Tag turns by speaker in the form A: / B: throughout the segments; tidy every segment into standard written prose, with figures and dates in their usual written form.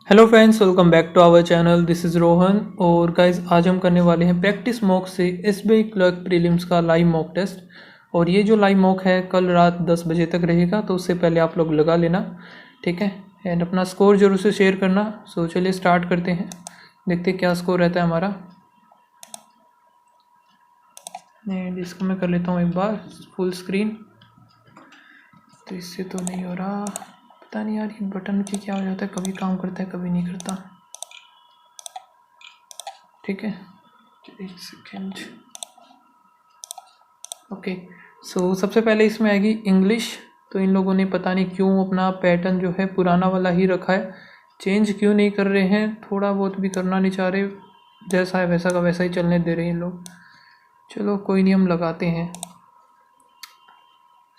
A: Hello friends, welcome back to our channel. This is Rohan. और guys आज हम करने वाले हैं प्रैक्टिस मॉक से एसबीआई क्लर्क प्रीलिम्स का लाइव मॉक टेस्ट। और ये जो लाइव मॉक है कल रात 10 बजे तक रहेगा, तो उससे पहले आप लोग लगा लेना, ठीक है। एंड अपना स्कोर जरूर से शेयर करना। सो चलिए स्टार्ट करते हैं, देखते हैं क्या स्कोर रहता है हमारा। एंड इसको मैं कर लेता हूँ एक बार फुल स्क्रीन। तो इससे तो नहीं हो रहा, पता नहीं यार ये बटन की क्या हो जाता है, कभी काम करता है कभी नहीं करता। ठीक है, एक सेकेंड। ओके, सो सबसे पहले इसमें आएगी इंग्लिश। तो इन लोगों ने पता नहीं क्यों अपना पैटर्न जो है पुराना वाला ही रखा है, चेंज क्यों नहीं कर रहे हैं, थोड़ा बहुत भी करना नहीं चाह रहे, जैसा है वैसा का वैसा ही चलने दे रहे हैं लोग। चलो कोई नहीं, हम लगाते हैं।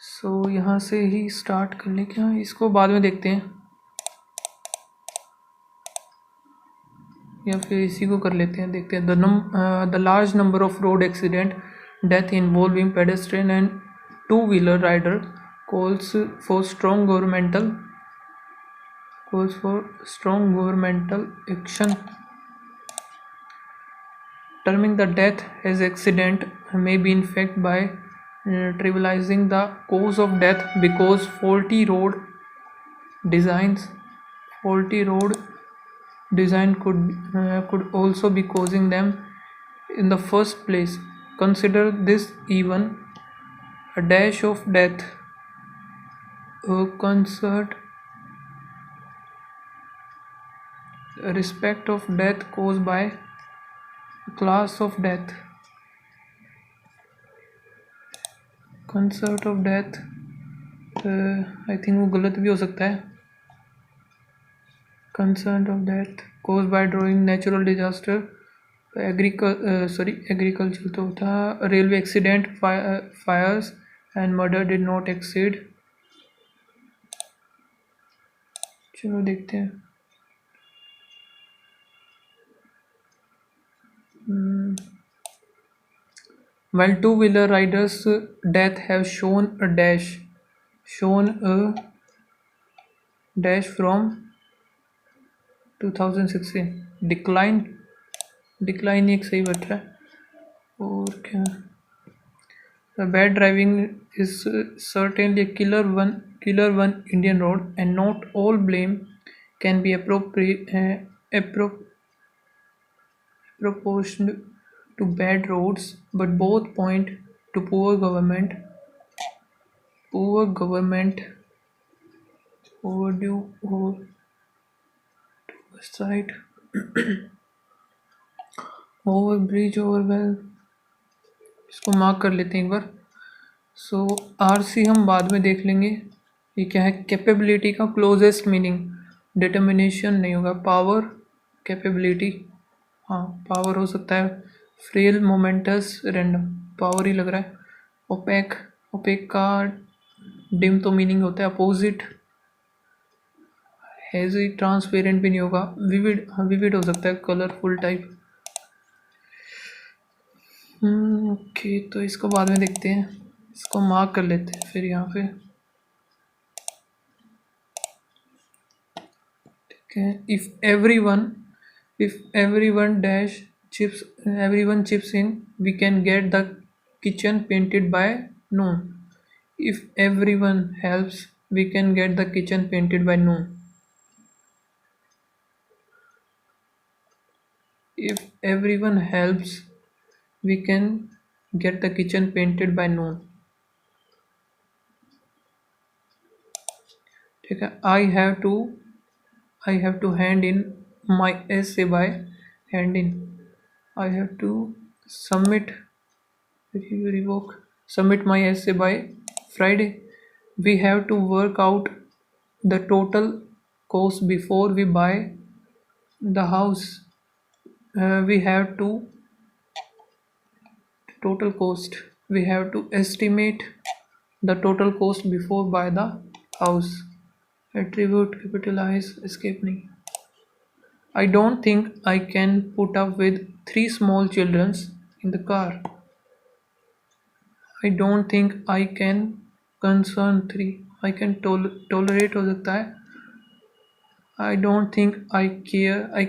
A: सो यहाँ से ही स्टार्ट कर ले क्या, इसको बाद में देखते हैं, या फिर इसी को कर लेते हैं, देखते हैं। The large number of road accident death involving pedestrian and two wheeler rider calls for strong governmental action. Terming the death as accident may be in fact by trivializing the cause of death because faulty road design could also be causing them in the first place. Consider this even a dash of death, a concert respect of death caused by class of death, concert of death. I think वो गलत भी हो सकता है। Concert of death cause by drowning natural disaster, agriculture तो था, railway accident, fires and murder did not exceed. चलो देखते हैं। While two-wheeler riders' death have shown a dash from 2016, decline एक सही बच रहा है। और क्या, bad driving is certainly a killer one Indian road, and not all blame can be proportioned to bad roads, but both point to poor government, overdue oversight, over bridge over well। इसको mark कर लेते हैं एक बार। सो RC हम बाद में देख लेंगे। ये क्या है, कैपेबिलिटी का क्लोजेस्ट मीनिंग, डिटर्मिनेशन नहीं होगा, पावर, कैपेबिलिटी, हाँ पावर हो सकता है। फ्रेल, मोमेंटस, रैंडम, पावर ही लग रहा है। ओपेक का डिम तो मीनिंग होता है अपोजिट। हेजी, ट्रांसपेरेंट भी नहीं होगा। विविड, हाँ विविड हो सकता है, कलरफुल टाइप। ओके, तो इसको बाद में देखते हैं, इसको मार्क कर लेते हैं फिर यहाँ पे। ठीक है, if everyone chips in, we can get the kitchen painted by noon. If everyone helps, we can get the kitchen painted by noon. If everyone helps, we can get the kitchen painted by noon. ठीक है, I have to hand in my essay by hand in. I have to submit my essay by Friday. We have to work out the total cost before we buy the house. We have to estimate the total cost before buy the house. Attribute, capitalize, escape नहीं। I don't think I can put up with 3 small children in the car. I don't think I can concern 3. I can tolerate हो सकता है। I don't think I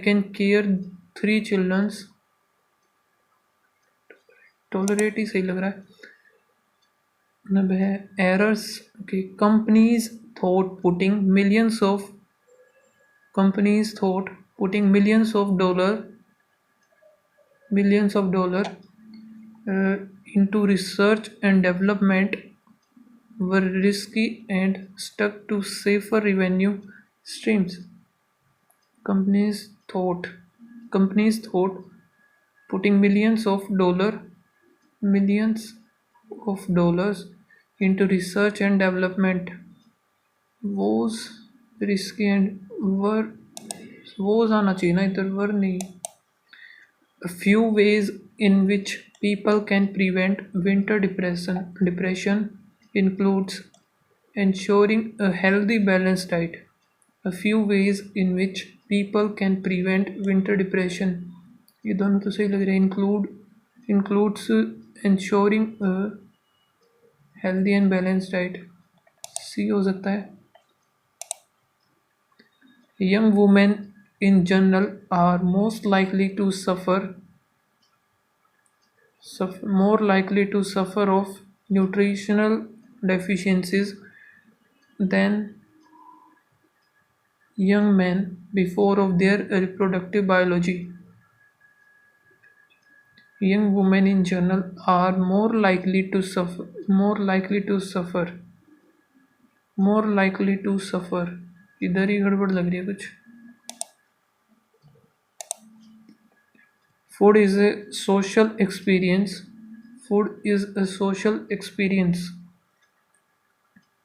A: can care 3 children's tolerate ही सही लग रहा है मतलब है errors okay companies thought putting millions of dollar uh, into research and development were risky and stuck to safer revenue streams. Companies thought companies thought putting millions of dollars into research and development was risky and were was आना चाहिए ना इधर वर नहीं a few ways in which people can prevent winter depression includes ensuring a healthy balanced diet. A few ways in which people can prevent winter depression. ये दोनों तो सही लग रहे हैं includes ensuring a healthy and balanced diet. सी हो सकता है. Young women in general are more likely to suffer of nutritional deficiencies than young men before of their reproductive biology. Young women in general are more likely to suffer इधर ही गड़बड़ लग रही है कुछ. Food is a social experience,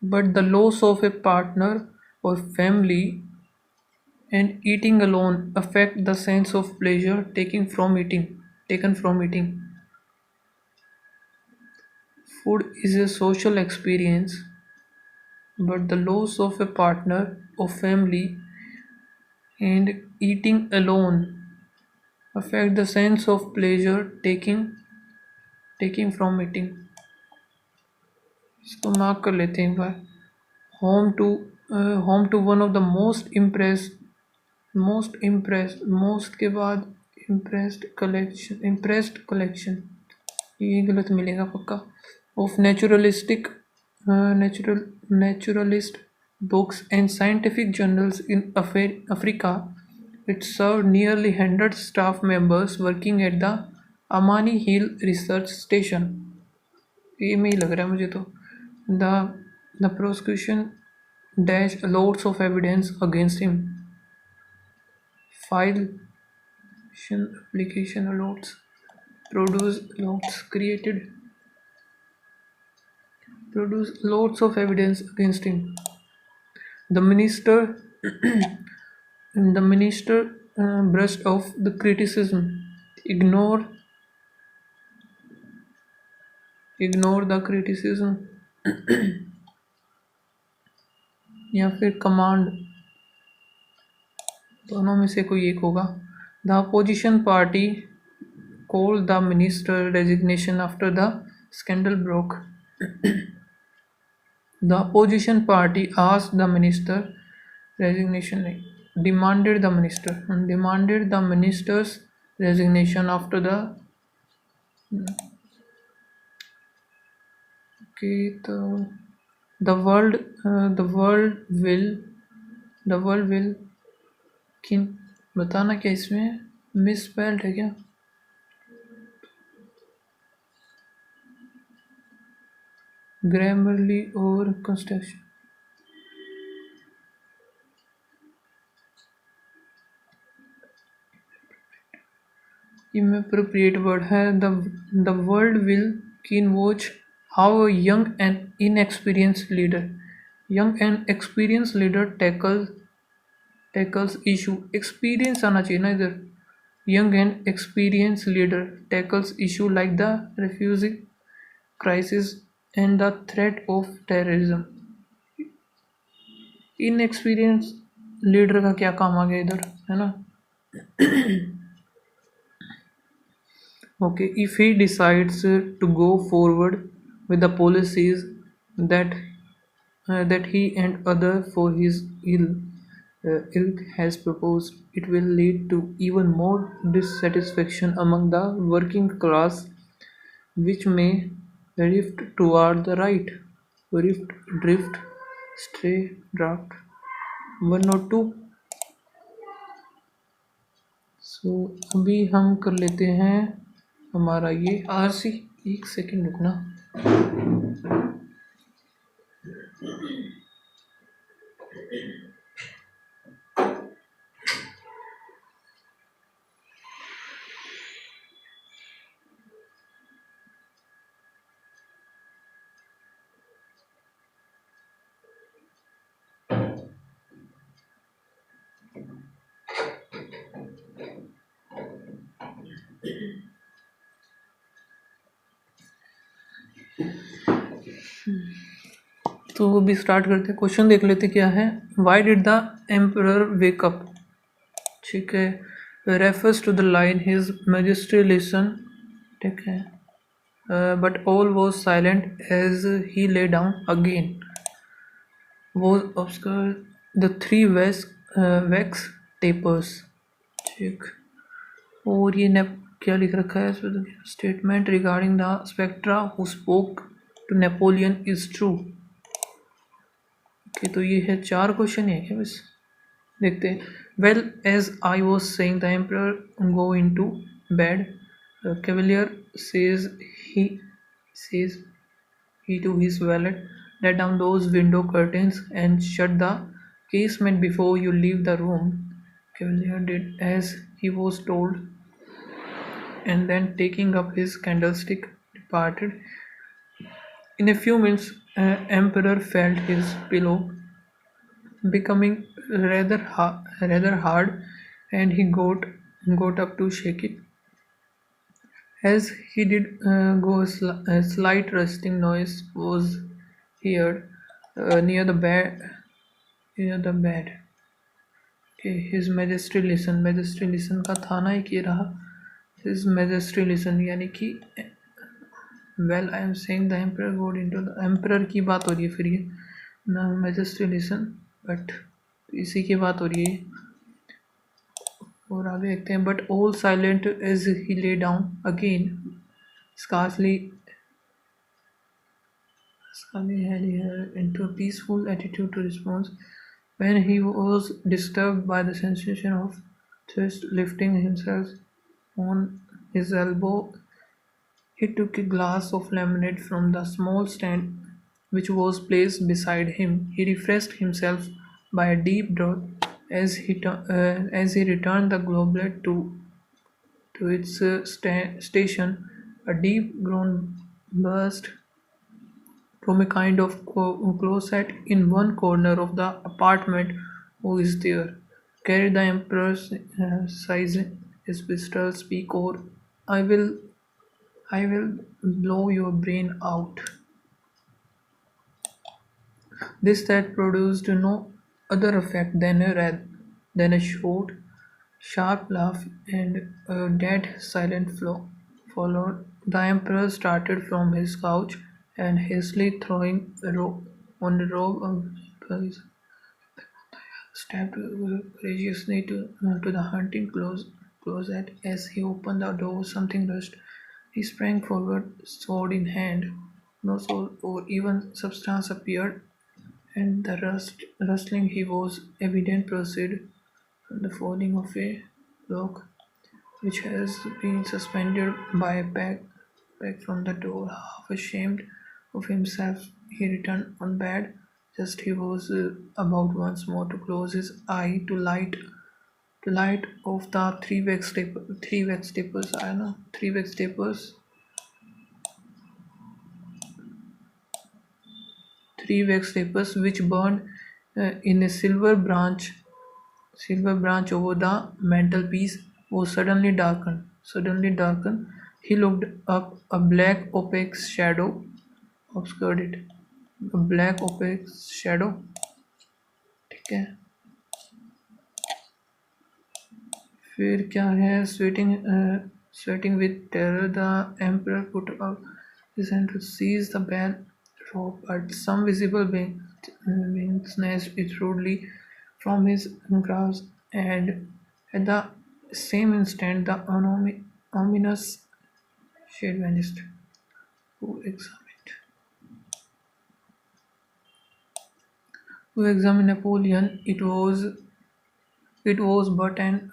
A: but the loss of a partner or family and eating alone affect the sense of pleasure taken from eating. Food is a social experience, but the loss of a partner or family and eating alone affect the sense of pleasure taking from eating. इसको mark कर लेते हैं एक बार. Home to one of the most के बाद impressed collection ये गलत मिलेगा पक्का of naturalist books and scientific journals in Africa. It served nearly 100 staff members working at the Amani Hill Research Station. ये में ही लग रहा है मुझे तो. The prosecution dashed loads of evidence against him. File application loads produced loads of evidence against him. The minister brushed off the criticism, ignore the criticism या फिर command दोनों में से कोई एक होगा. The opposition party called the minister resignation after the scandal broke. The opposition party asked the minister demanded the minister's resignation after the the world will किन बताना क्या इसमें मिसस्पेल्ड है क्या ग्रामरली और कंस्ट्रक्शन inappropriate word है the world will keen watch how a young and inexperienced leader tackles issue experience आना चाहिए ना इधर young and experienced leader tackles issue like the refugee crisis and the threat of terrorism. inexperienced leader का क्या काम आ गया इधर है ना. Okay, if he decides to go forward with the policies that he and other for his ill ilk has proposed, it will lead to even more dissatisfaction among the working class, which may drift toward the right. Rift, drift, stray, draft. 1 और 2. सो अभी हम कर लेते हैं हमारा ये RC. एक second रुकना. तो अभी स्टार्ट करते हैं. क्वेश्चन देख लेते क्या है. Why did the emperor wake up. ठीक है. Refers to the line his majesty listen. ठीक है. But all was silent as he lay down again. Was obscure the 3 wax tapers. ठीक. और ये क्या लिख रखा है. Statement regarding the spectre who spoke to Napoleon is true. Okay. तो ये है 4 क्वेश्चन है क्या. बस देखते हैं. Well as I was saying the emperor go in to bed. Cavalier says he to his valet, let down those window curtains and shut the casement before you leave the room. Cavalier did as he was told, and then taking up his candlestick departed. In a few minutes, Emperor felt his pillow becoming rather hard, and he got up to shake it. As he did a slight rustling noise was heard near the bed. Okay, His Majesty listen. Majesty listen का था ना एक ये रहा. His Majesty listen यानी कि well I am saying the emperor got into the emperor की बात हो रही है. फिर ये ना Majesty listen but इसी की बात हो रही है. और आगे देखते हैं. But all silent as he lay down again. Scarcely had he into a peaceful attitude to response when he was disturbed by the sensation of thirst. Lifting himself on his elbow, he took a glass of lemonade from the small stand which was placed beside him. He refreshed himself by a deep draught as he returned the goblet to its station. A deep groan burst from a kind of closet in one corner of the apartment. Who is there? Carry the emperor's size his pistol. Speak, or I will blow your brain out. This that produced no other effect than a short, sharp laugh and a dead silent flow followed. The emperor started from his couch and hastily throwing a rope on the robe of his stepped courageously to the hunting closet. As he opened the door, something rushed. He sprang forward, sword in hand. No sword or even substance appeared, and the rustling he was evident proceeded from the falling of a log which has been suspended by a peg from the door. Half ashamed of himself, he returned on bed. Just he was about once more to close his eye to light off the three wax tapers. I know 3 wax tapers. 3 wax tapers which burned in a silver branch over the mantelpiece was suddenly darkened. He looked up. A black opaque shadow obscured it. A black opaque shadow. ठीक है. फिर क्या है. Sweating with terror, the emperor put up his hand to seize the bell rope, but some visible being snatched it rudely from his grasp, and at the same instant the ominous shade vanished. Who examined? Who examined Napoleon? It was but an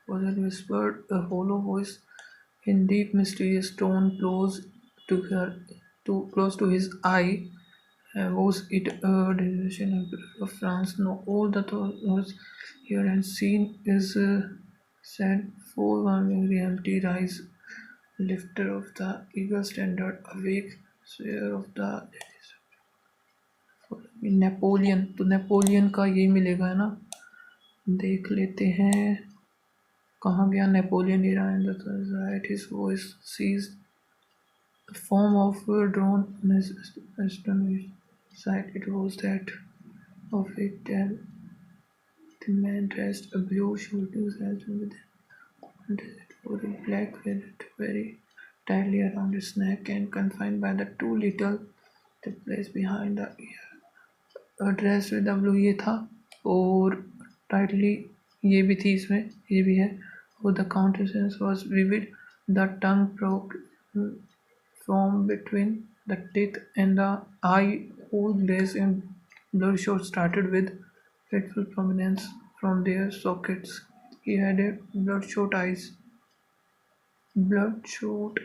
A: was it whispered, a hollow voice in deep mysterious tone to her close to his eye. Was it a decision of France? No, all that was here and seen is said, forewarning reality rise, lifter of the eagle standard, awake, swear of the Napoleon. तो Napoleon का ये मिलेगा है ना, देख लेते हैं कहाँ गया Napoleon era and the right his voice seized the form of a drone on his astonished sight. It was that of a the man dressed a blue shooting helmet with a black velvet very tightly around his neck and confined by the two little the place behind the ear. Dress with blue ये था, और tightly ये भी थी, इसमें ये भी है। और the countenance was vivid, the tongue broke from between the teeth and the eye hole glaze and bloodshot started with fateful prominence from their sockets. He had a bloodshot eyes, bloodshot,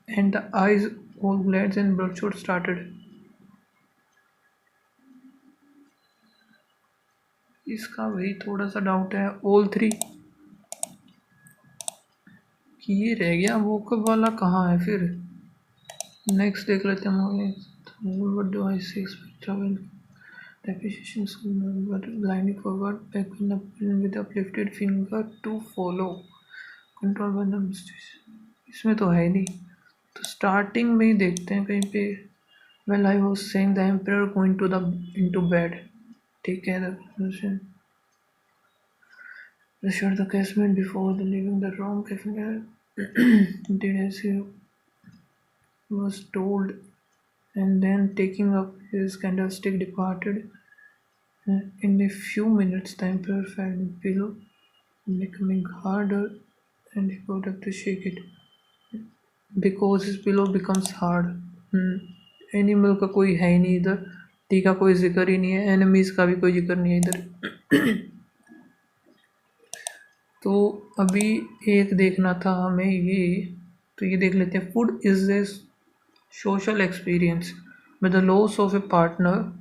A: and the eyes all glads and bloodshot started. इसका वही थोड़ा सा doubt है, all three कि ये रह गया, वो कब वाला कहाँ है फिर। नेक्स्ट देख लेते हैं हम। What do I see travel deposition but blinding forward back with uplifted finger to follow control by the mysteries। इसमें तो है नहीं, तो स्टार्टिंग में ही देखते हैं कहीं पे। Well I was saying the emperor going to the into bed, ठीक है। They shut the casement before the leaving the room. Kefner did as he was told, and then taking up his candlestick departed. In a few minutes the emperor felt the pillow becoming harder, and he got up to shake it because his pillow becomes hard। Animal का कोई है ही नहीं इधर, T का कोई जिक्र ही नहीं है, एनिमीज का भी कोई जिक्र नहीं है इधर। तो अभी एक देखना था हमें ये, तो ये देख लेते हैं। Food is a social experience with the loss of a partner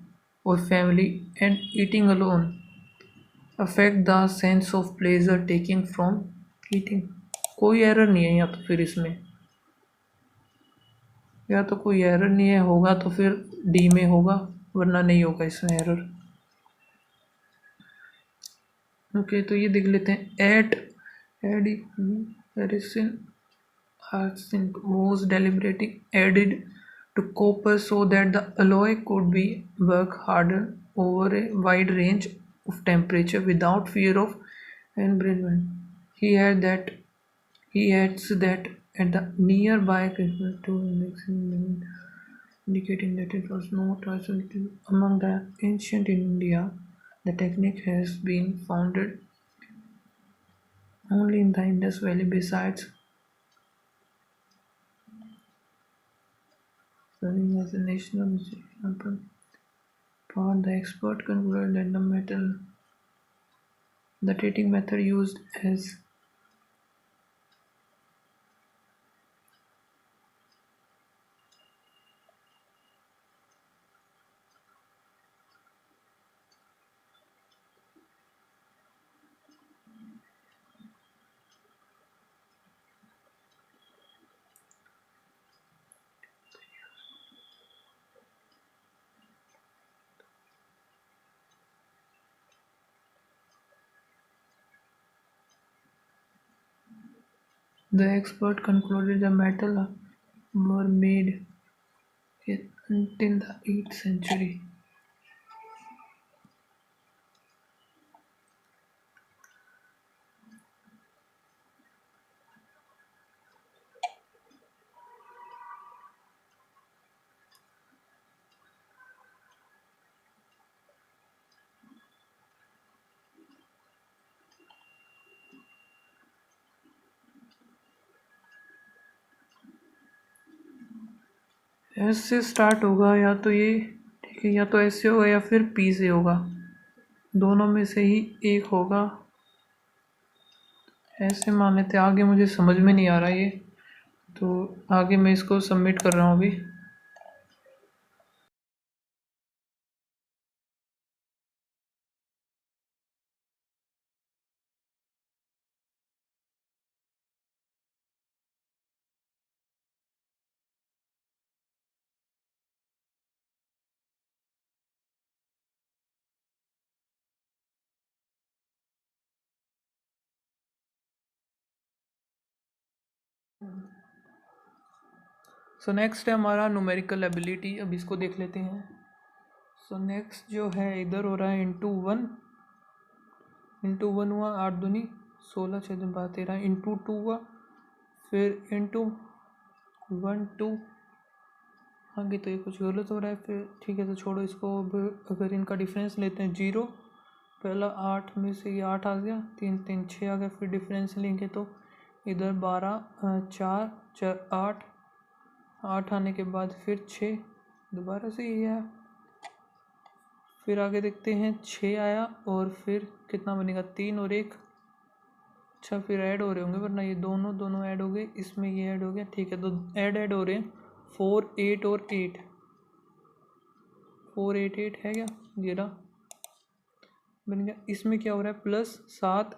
A: or family and eating alone affect the sense of pleasure taking from eating. कोई एरर नहीं है या तो फिर इसमें, या तो कोई एरर नहीं है, होगा तो फिर डी में होगा, वरना नहीं होगा इसमें एरर। ओके, तो ये देख लेते हैं। एडी पेरिसिन arsenic was deliberately added to copper so that the alloy could be work harder over a wide range of temperature without fear of embrittlement. He adds that at the nearby crystal tool indicating that it was not isolated among the ancient India. The technique has been founded only in the Indus Valley. Besides serving as a national example, part the expert concluded that the dating method used as the expert concluded the metal were made until the 8th century. S से start होगा या तो ये, ठीक है, या तो S से होगा या फिर पी से होगा, दोनों में से ही एक होगा। ऐसे मान लेते, आगे मुझे समझ में नहीं आ रहा ये, तो आगे मैं इसको सबमिट कर रहा हूँ अभी। सो नेक्स्ट है हमारा न्यूमेरिकल एबिलिटी, अब इसको देख लेते हैं। सो नेक्स्ट जो है इधर हो रहा है इंटू वन हुआ, 8 दूनी 16, 6 दूनी 12 13, इंटू 2 हुआ, फिर इंटू 1 2, आगे तो ये कुछ गलत हो रहा है, फिर ठीक है तो छोड़ो इसको। अब अगर इनका डिफरेंस लेते हैं 0, पहला 8 में से ये 8 आ गया, 3 3 6 आ गया, फिर डिफरेंस लेंगे तो इधर 12 4 4 8, 8 आने के बाद फिर 6, दोबारा से ये आया, फिर आगे देखते हैं 6 आया, और फिर कितना बनेगा 3 और 1, अच्छा फिर ऐड हो रहे होंगे, वरना ये दोनों दोनों ऐड हो गए, इसमें ये ऐड हो गया, ठीक है तो ऐड हो रहे हैं 4 8 और 8, 4 8 8 है क्या, ये रहा बन गया। इसमें क्या हो रहा है प्लस 7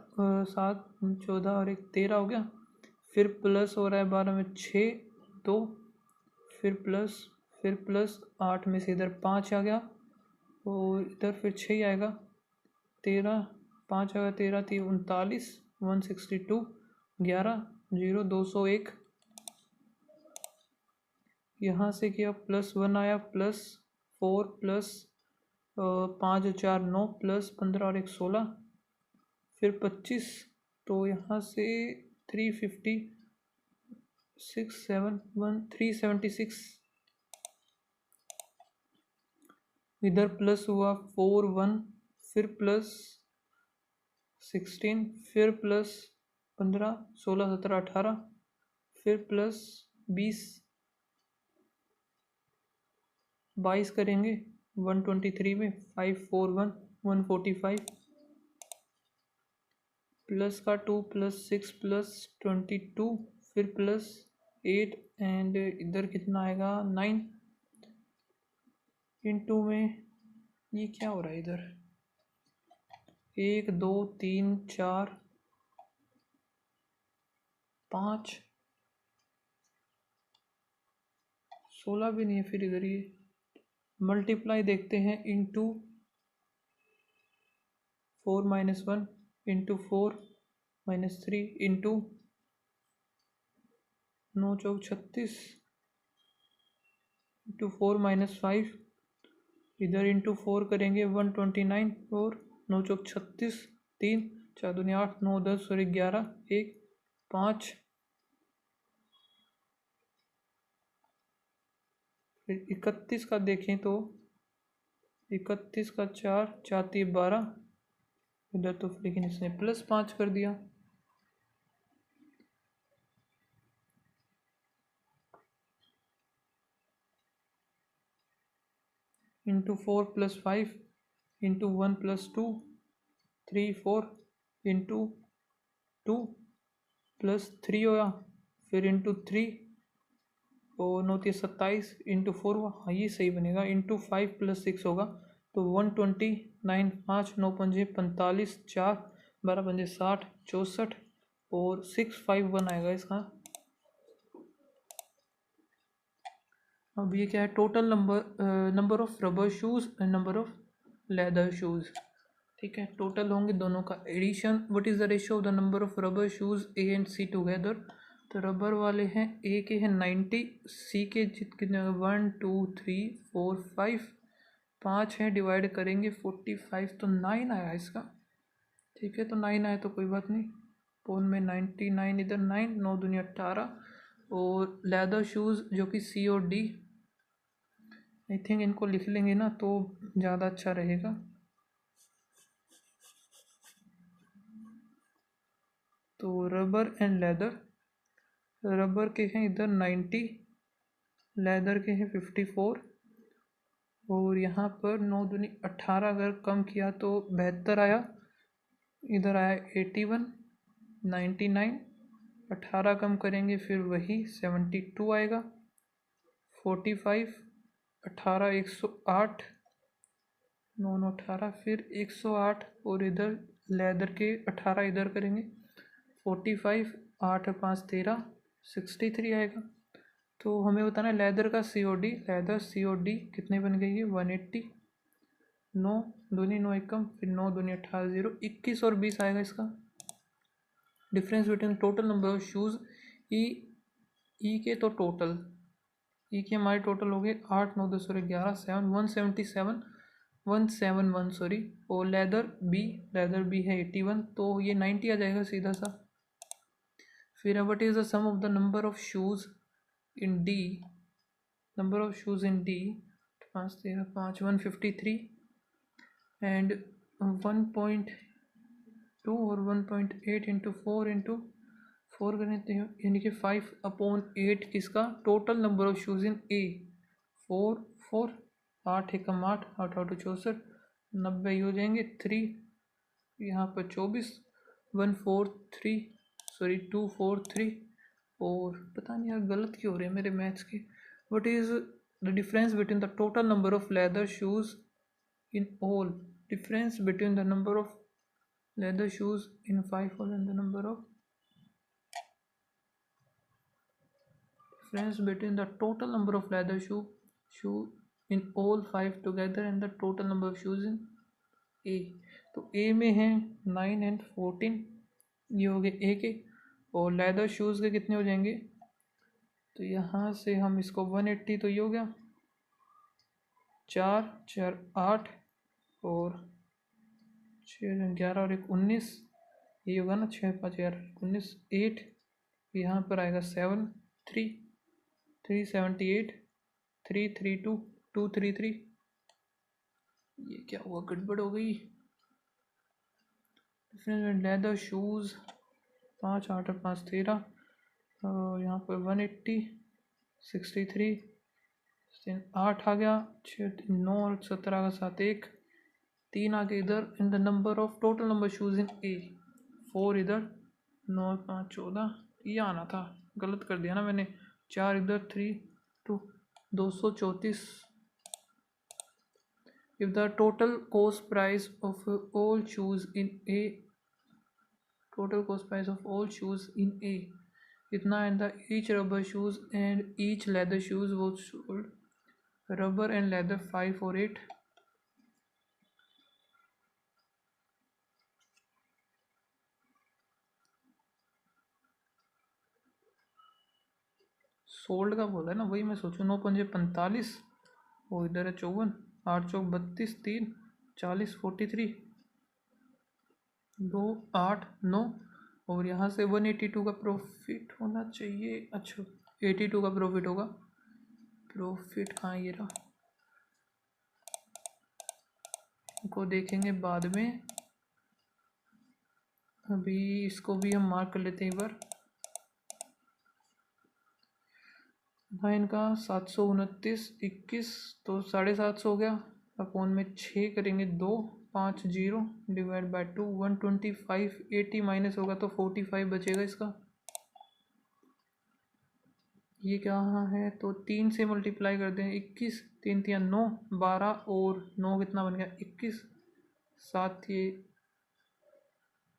A: 7 14 और 1 13 हो गया, फिर प्लस हो रहा है 12 में 6 2, फिर प्लस 8 में से इधर 5 आ गया, और इधर फिर 6 ही आएगा, 13 5 आ गया, 13 3 39 162 11 0 201, यहाँ से किया +1 आया, +4 प्लस 5 4 9 +15 और 1 16, फिर 25, तो यहाँ से 376 इधर प्लस हुआ 4 1, फिर +16, फिर +15 16 17 18, फिर +20 22 करेंगे 123 में 541 145, प्लस का 2 +6 +22, फिर +8, एंड इधर कितना आएगा 9, इंटू में ये क्या हो रहा है इधर 1 2 3 4 5 16 भी नहीं है, फिर इधर ये मल्टीप्लाई देखते हैं इंटू 4 -1 इंटू 4 -3 इंटू 9 चौक 36 इंटू 4 -5, इधर इंटू 4 करेंगे 129, और 9 चौक 36 3 4 दूनी 8 9 10 और 11 1 5, फिर 31 का देखें तो 31 का 4 4 3 12, इधर तो लेकिन इसने +5 कर दिया, इंटू 4 +5 इंटू 1 +2 3 4 इंटू 2 +3 होगा, फिर इंटू 3 और 9 3 27 इंटू 4 हुआ, हाँ ये सही बनेगा, इंटू 5 +6 होगा, तो 129 5 9 पंजे 45 4 12 पंजे 60 64, और 651 आएगा इसका। अब ये क्या है, total number of rubber shoes and number of leather shoes, ठीक है, टोटल होंगे दोनों का addition. What is the ratio of the number of rubber shoes A and C together, तो रबर वाले हैं ए के हैं 90, सी के कितने 1 2 3 4 5 5 हैं, डिवाइड करेंगे 45, तो 9 आया इसका, ठीक है, तो 9 आया तो कोई बात नहीं, पोन में 99 इधर 9 9 दूनी 18, और लेदर शूज़ जो कि सी और डी, आई थिंक इनको लिख लेंगे ना तो ज़्यादा अच्छा रहेगा। तो रबर एंड लेदर, रबर के हैं इधर 90, लेदर के हैं 54, और यहाँ पर 9 दूनी 18, अगर कम किया तो 72 आया, इधर आया 81, 99, 18 कम करेंगे फिर वही 72 आएगा, 45, 18, 108, 9 9 18, फिर 108, और इधर लेदर के 18 इधर करेंगे, 45, 8 5 13, 63 आएगा। तो हमें बताना है लेदर का COD, लेदर COD कितने बन गई है 180, 9 दूनी 9 एकम, फिर 9 दूनी 18, 0 21 और 20 आएगा इसका। Difference between total number of shoes, E के तो टोटल ई के हमारे टोटल हो गए 8 9 10 और 11 7 177 171 सॉरी, और लेदर बी है 81, तो ये 90 आ जाएगा सीधा सा। फिर what is the sum of the number of shoes in D, number of shoes in D 5 13 5 153 and 1.2 और 1.8 इंटू 4 इंटू 4 करें तो यानी कि 5/8 किसका total number of shoes in a, 4 4 8 एकम 8 8 8 64, 90 हो जाएंगे, 3 यहाँ पर 24, 143 सॉरी 243, और पता नहीं यार गलत क्यों हो रहे हैं मेरे मैथ्स के। What is the difference between the total number of leather shoes in all, difference between the number of leather shoes in 5 hole and the number of, difference between the total number of leather shoe in all 5 together and the total number of shoes in A। तो A में है 9 and 14, ये हो गए A के, और leather shoes के कितने हो जाएंगे, तो यहाँ से हम इसको 180, तो ये हो गया 4 4 8 और 6 11 और 1 19, ये होगा ना 6 5 11 19 8, यहाँ पर आएगा 7 3 378 332 233, ये क्या हुआ गड़बड़ हो गई। लेदर शूज़ 5 8 और 5 13, और यहाँ पर 180 63 8 आ गया, 6 9 और 17 का 7 1 3 आ गया इधर। In the number of total number shoes in a 4 इधर, 9 5 14, ये आना था गलत कर दिया ना मैंने, 4 इधर 3 2 234। If the total cost price of all shoes in A, total cost price of all shoes in A इतना, and the each rubber shoes and each leather shoes was sold, rubber and leather 5 or 8, sold का बोला है ना, वही मैं सोचूं। 9 पंजे 45, वो इधर है 54, 8 चौक 32, 3 40 43, 2 8 9, और यहाँ से 182 का प्रॉफिट होना चाहिए। अच्छा 82 का प्रॉफिट होगा, प्रॉफिट कहाँ ये रहा, को देखेंगे बाद में, अभी इसको भी हम मार्क कर लेते हैं एक बार। हाँ इनका 729 21, तो 750 हो गया, अपोन में 6 करेंगे 2 5 0 डिवाइड बाय 2 125 80 माइनस होगा तो 45 बचेगा इसका। ये कहाँ है, तो 3 से मल्टीप्लाई कर दें, 21 3 3 9 12, और 9 कितना बन गया 21, 7 ये,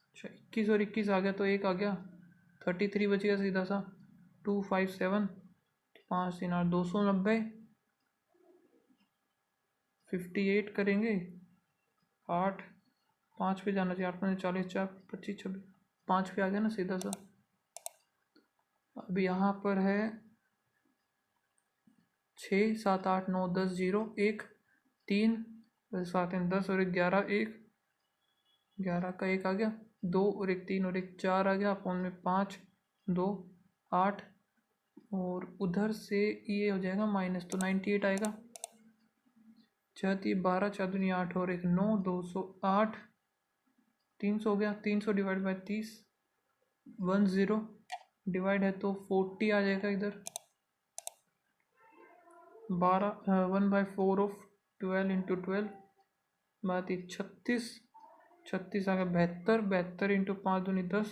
A: अच्छा 21 और 21 आ गया तो 1 आ गया, 33 बच गया सीधा सा, 257 5 3 8 290, 58 करेंगे 8 5 पे जाना चाहिए, 8 5 40 4 25 26 5 पे आ गया ना सीधा सा। अब यहाँ पर है 6 7 8 9 10 0 1 3 7 10 और 11 1, 11 का 1 आ गया, 2 और 1 3 और 1 4 आ गया, अपोन में 5 2 8, और उधर से ये हो जाएगा माइनस, तो 98 आएगा। 6 3 12 4 दूनी 8 और 1 9 208, 300 हो गया, 300 डिवाइड बाई 30 10 डिवाइड है तो 40 आ जाएगा इधर, 1/4 ऑफ 12 इंटू 12 बात 36, 36 आ गया 72, 72 इंटू 5 दूनी 10,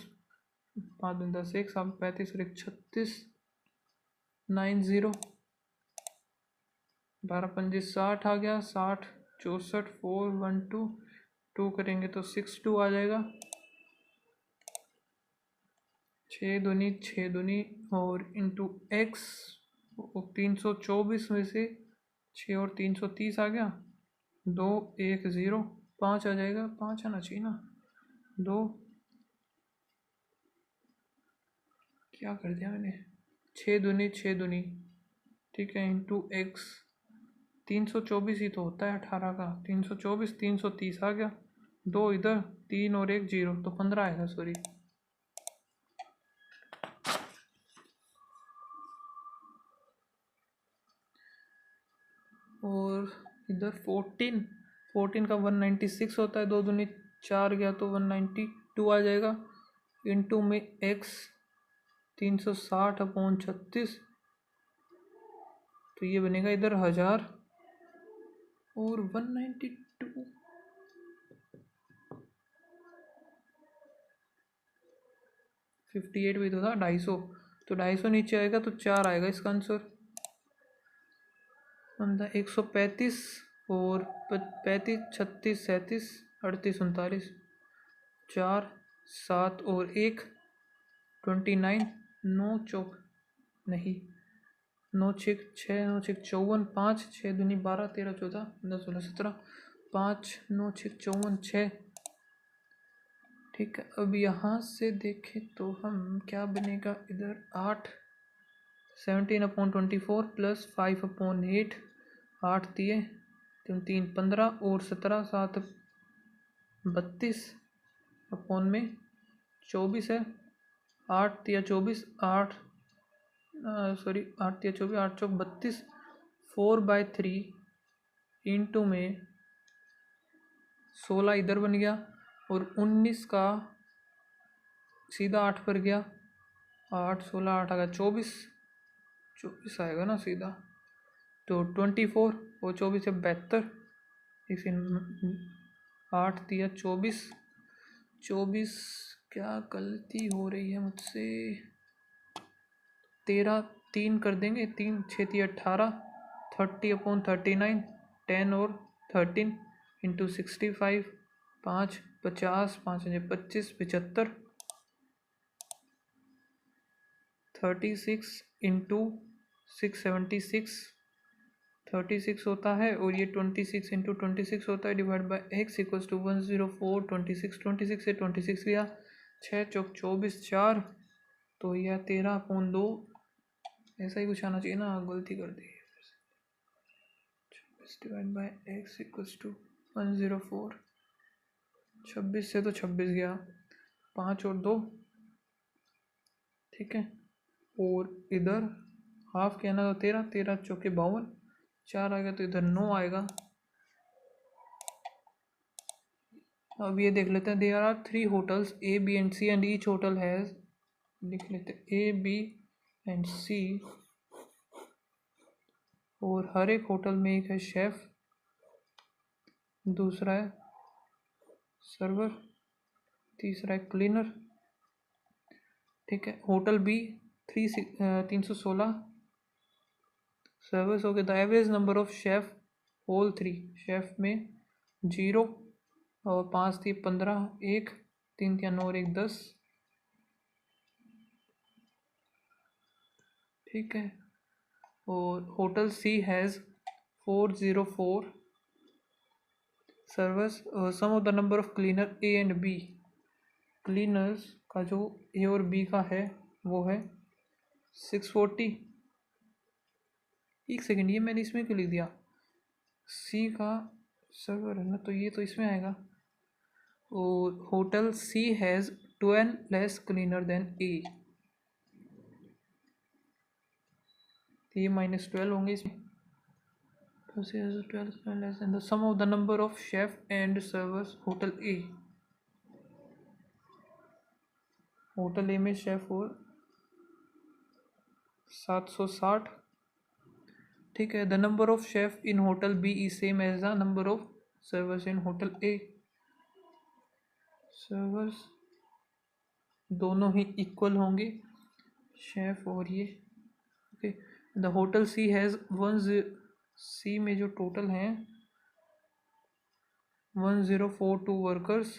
A: 5 दूनी 10 एक 35 और 36, 90, 12 × 60 आ गया 60, 64, 412, 2 करेंगे तो 62 आ जाएगा, 6 दूनी 6 दूनी और इंटू एक्स 324 में से 6 और 330 आ गया, 2 1 0 5 आ जाएगा, 5 आना चाहिए ना, 2 क्या कर दिया मैंने, 6 दूनी 6 दूनी, ठीक है, इंटू एक्स 324 ही तो होता है 18 का, 324 330 आ गया, 2 इधर 3 और 1 0 तो 15 आएगा, सॉरी। और इधर 14 का 196 होता है, 2 दूनी 4 गया तो 192 आ जाएगा, इंटू में एक्स 360/36, तो ये बनेगा इधर 1000 और 192, 58 भी तो था, 250, तो 250 नीचे आएगा तो 4 आएगा इसका आंसर, 135 और 35 36 37 38 39, 4 7 और 1 29, 9 चौक नहीं 9 6 6 9 6 54, 5 6 दूनी 12 13 14 15 16 17, 5 9 6 54 6, ठीक है। अब यहाँ से देखें तो हम क्या बनेगा, इधर 8 17/24 प्लस 5/8, 8 दिए 3 15 और 17 7 32 अपॉन में 24 है, 8 दिया 24 8 सॉरी 8 दिया 24 8 चौक 32, 4/3 इंटू में 16 इधर बन गया और 19 का सीधा 8 पर गया, 8 16 8 आ गया 24, 24 आएगा ना सीधा, तो 24 और 24 है 72, इसे 8 दिया 24, 24 क्या गलती हो रही है मुझसे, 13 3 कर देंगे, 3 6 3 18, 30/39, 10 और 13 इंटू 65, 5 50 5 25 75, 36 इंटू 676, 36 होता है और ये 26 इंटू 26 होता है, divide by X equals to 104 26 26 से 26 गया 6 चौक 24 4, तो यह 13/2 ऐसा ही कुछ आना चाहिए ना, गलती कर दी, 26 divide by X equals to 104, 26 से तो 26 गया 5 और 2, ठीक है, और इधर हाफ के आना तो 13 13 चौके 52, 4 आ गया तो इधर 9 आएगा। अब ये देख लेते हैं, there are 3 hotels A B and C and each hotel has, लिख लेते हैं ए बी एंड सी, और हर एक होटल में एक है शेफ, दूसरा है सर्वर, तीसरा है क्लीनर, ठीक है। होटल बी 316 सर्वर्स हो गए, the average number of chef whole 3, chef में 0 और 5 थी 15, 1 3 3 9 और 1 10, ठीक है। और hotel C has 404 servers, sum of the number of cleaner A and B, cleaners का जो ए और बी का है वो है 640, एक सेकेंड ये मैंने इसमें क्यों लिख दिया, सी का सर्वर है ना तो ये तो इसमें आएगा, और hotel C has 12 less cleaner than A, तो ये -12 होंगे इसमें, तो C has 12 less than the sum of the number of chef and servers hotel A, hotel A में शेफ और 760, ठीक है। The number of chef in hotel B is same as the number of servers in hotel A. Servers दोनों ही equal होंगे, chef और ये। Okay, the hotel C has C में जो टोटल हैं 1042 वर्कर्स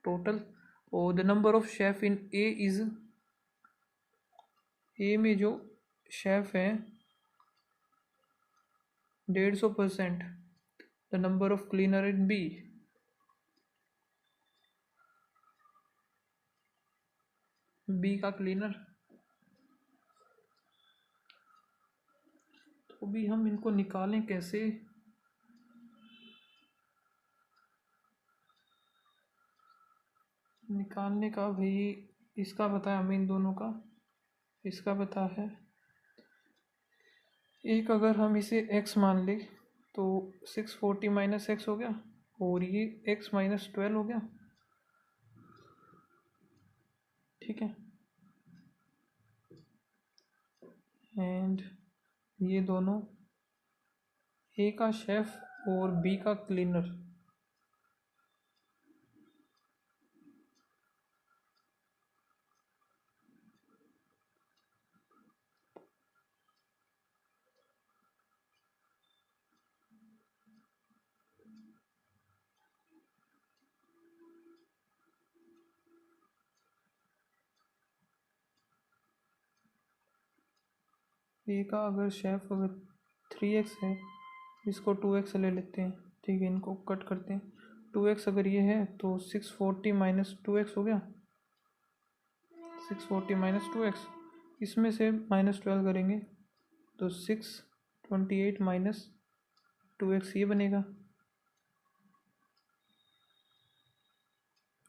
A: टोटल, और the number of chef in A is, A में जो शेफ हैं 150%। The number of cleaner in B, B का क्लीनर। तो भी हम इनको निकालें कैसे? निकालने का भाई, इसका पता है हमें इन दोनों का, इसका पता है। एक अगर हम इसे x मान लें तो 640 माइनस एक्स हो गया, और ये x माइनस 12 हो गया। ठीक है, एंड ये दोनों ए का शेफ और बी का क्लीनर। ए का अगर शेफ अगर 3x है, इसको 2x ले लेते हैं। ठीक है, इनको कट करते हैं। 2x अगर ये है तो 640 माइनस 2x हो गया। 640 माइनस 2x, इसमें से -12 करेंगे तो 628 माइनस 2x ये बनेगा।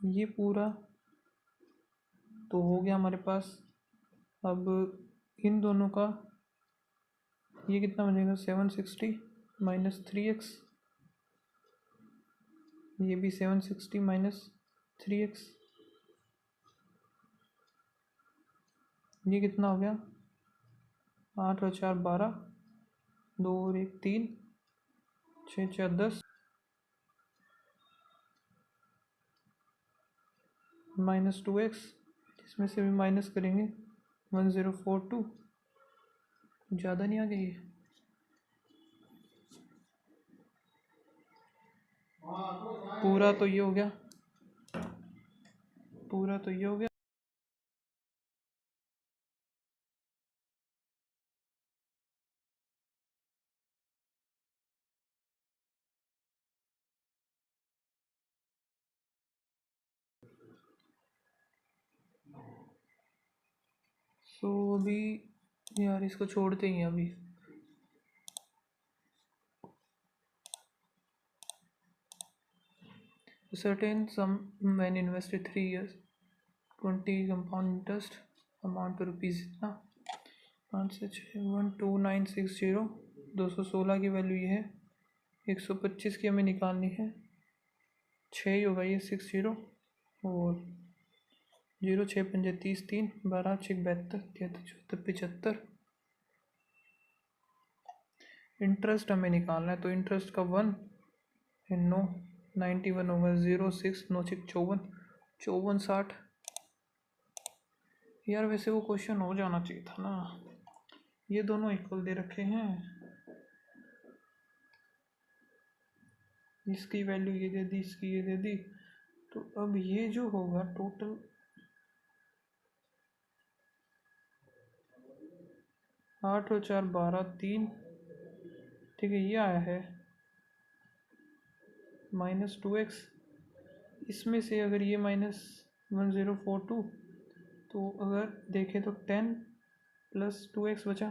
A: ये पूरा तो हो गया हमारे पास। अब इन दोनों का ये कितना बनेगा, 760 माइनस 3x, ये भी 760 माइनस 3x, ये कितना हो गया, 8 और 4 12, 2 और 1 3, 6 4 10, माइनस 2x, इसमें से भी माइनस करेंगे 1042। ज़्यादा नहीं आ गई है? पूरा तो ये हो गया, पूरा तो ये हो गया। सो अभी यार इसको छोड़ते ही हैं अभी। certain sum when invested 3 years 20 compound interest amount to rupees इतना 5 से 6 12960, 216 की वैल्यू ये है। 125 की हमें निकालनी है, 6 ही होगा ये 60, और 0 6 5 30 3 12 6 72 73 74। इंटरेस्ट हमें निकालना है, तो इंटरेस्ट का 1 है 9, 91 होगा 0 6 9 6 54 54 60। यार वैसे वो क्वेश्चन हो जाना चाहिए था ना, ये दोनों इक्वल दे रखे हैं, इसकी वैल्यू ये दे दी, इसकी ये दे दी। तो अब ये जो होगा टोटल 8 और 4 12 3, ठीक है, ये आया है -2x। इसमें से अगर ये -1042, तो अगर देखें तो 10 + 2x बचा,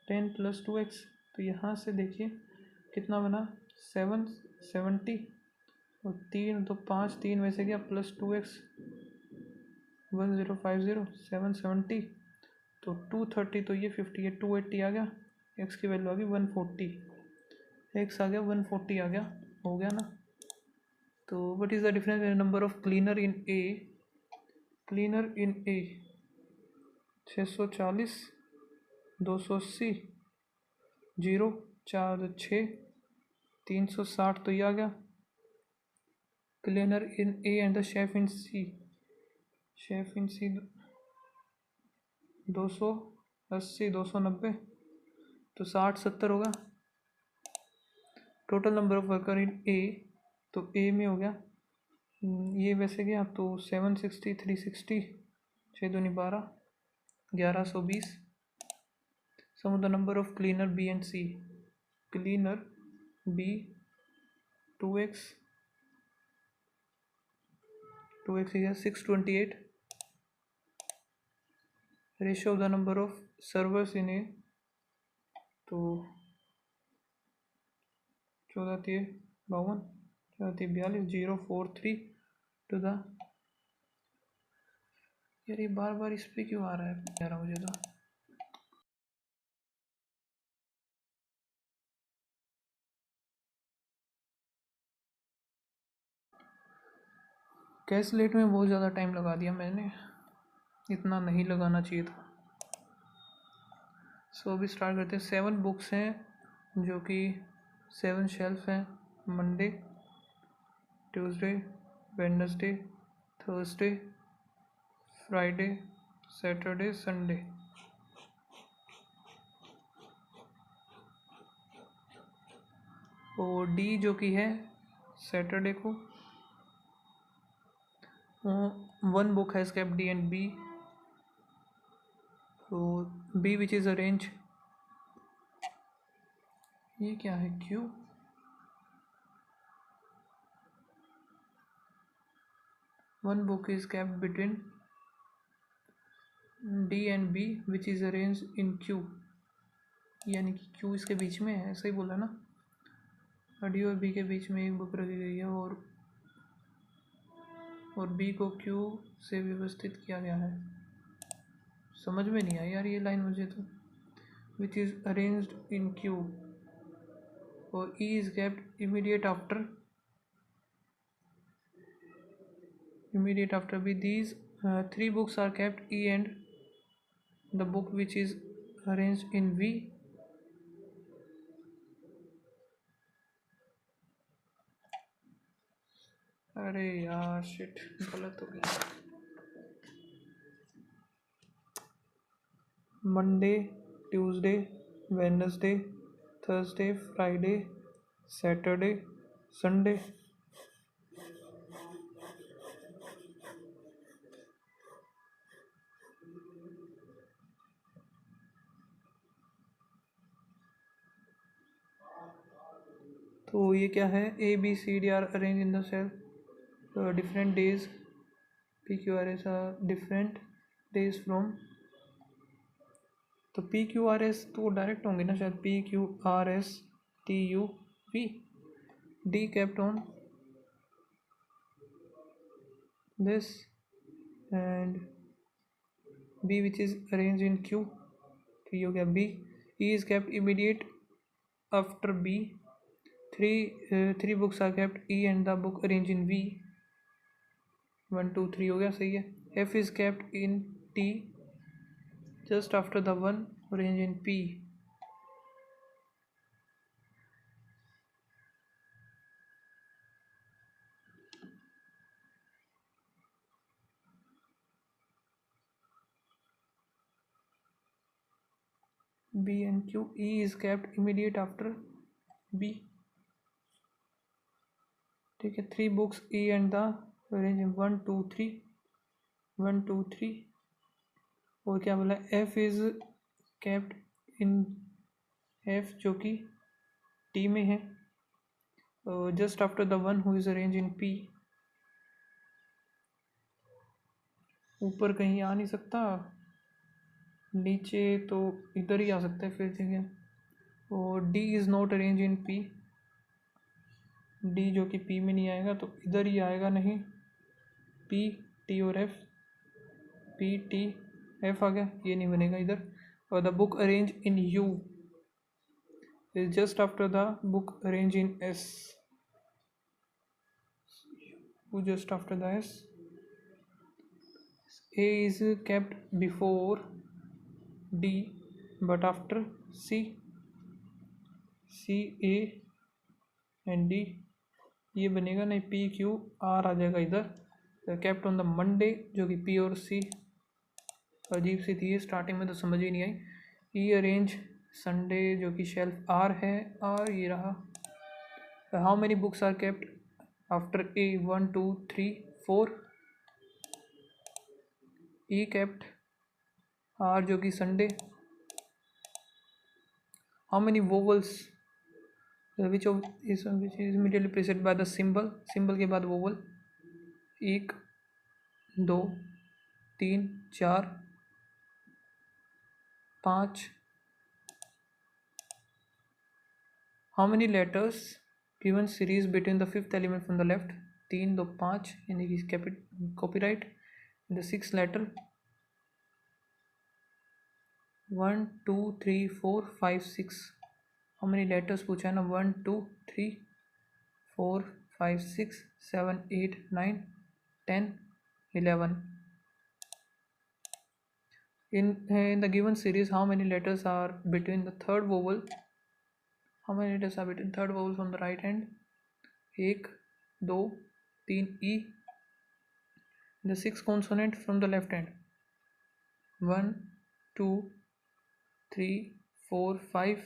A: 10 + 2x, तो यहाँ से देखिए कितना बना, 770, और 3 तो 5 3 वैसे गया, +2x 1050 770, तो 230, तो ये 58 280 आ गया। x की वैल्यू आ गई 140, x आ गया 140 आ गया, हो गया ना। तो what is the difference in number of cleaner in A, cleaner in ए 640 280 0, 4 2 6, 360 तो ये आ गया। Cleaner in A and the chef in C, chef in C 280, 290 तो 60 70 होगा। Total number of worker in A, तो ए में हो गया ये वैसे गया तो 760, 360, 6 दूनी 12, 1120। Sum the number of cleaner B and C, cleaner B 2x, 2x is 628, ratio of the number of servers in A, तो 14 3 52, 14 3 42, 043 टू द, यार ये बार बार इस पे क्यों आ रहा है यार मुझे तो। कैलकुलेट में बहुत ज़्यादा टाइम लगा दिया मैंने, इतना नहीं लगाना चाहिए था। सो अभी स्टार्ट करते हैं। 7 बुक्स हैं जो कि 7 शेल्फ हैं। Monday, Tuesday, Wednesday, Thursday, Friday, Saturday, Sunday. और डी जो कि है सैटरडे को, 1 book has kept D and B, तो बी विच इज़ अरेंज, ये क्या है Q, one book is kept between D and B which is arrange in Q, यानी कि क्यू इसके बीच में है, ऐसा ही बोला ना। डी और बी के बीच में एक बुक रखी गई है और बी को क्यू से व्यवस्थित किया गया है। समझ में नहीं आई यार ये लाइन मुझे तो। Which is arranged in queue, और E is kept immediate after B. These 3 books are kept E and the book which is arranged in V, अरे यार शिट गलत हो गया। Monday, Tuesday, Wednesday, Thursday, Friday, Saturday, Sunday. तो ये क्या है, A B C D are arrange in the cell different days, P Q R S are different days from, तो पी क्यू आर एस तो direct होंगे ना शायद, P Q R S T U V, D kept on this, and B which is arranged in Q, तो ये हो गया B। E is kept immediate after B, three books are kept E and the book arranged in V, 1 2 3 हो गया, सही है। F is kept in T just after the one arranged in P, B and Q। E is kept immediate after B, ठीक है। 3 books E and the arranged in 1 2 3, 1 2 3, और क्या बोला, F is kept in F जो कि T में है, just after the one who is arrange in P, ऊपर कहीं आ नहीं सकता, नीचे तो इधर ही आ सकता है फिर जगह। और D is not arrange in P, D जो कि P में नहीं आएगा तो इधर ही आएगा नहीं, P T और F, P T F आ गया, ये नहीं बनेगा इधर। और the book arrange in U is just after the book arranged in S, who just after the S। A is kept before D but after C, CAND, ये बनेगा नहीं, PQR आ जाएगा इधर। केप्ट ऑन द मंडे, जो कि P और C अजीब सी थी स्टार्टिंग में तो समझ ही नहीं आई। ई अरेंज संडे, जो कि शेल्फ R है, और ये रहा। How many books are kept after A? 1 2 3 4। E kept R, जो कि Sunday. How many vowels which of is immediately preceded by the symbol, symbol के बाद vowel. 1 2 3 4 5। How many letters given series between the fifth element from the left? 3 2 5, यानी कि copyright. The six letter 1 2 3 4 5 6। How many letters पूछा है ना, 1 2 3 4 5 6 7 8 9 10 11। In the given series, how many letters are between the third vowel? How many letters are between third vowel from the right hand? 1 2 3 E. The sixth consonant from the left hand? 1 2 3 4 5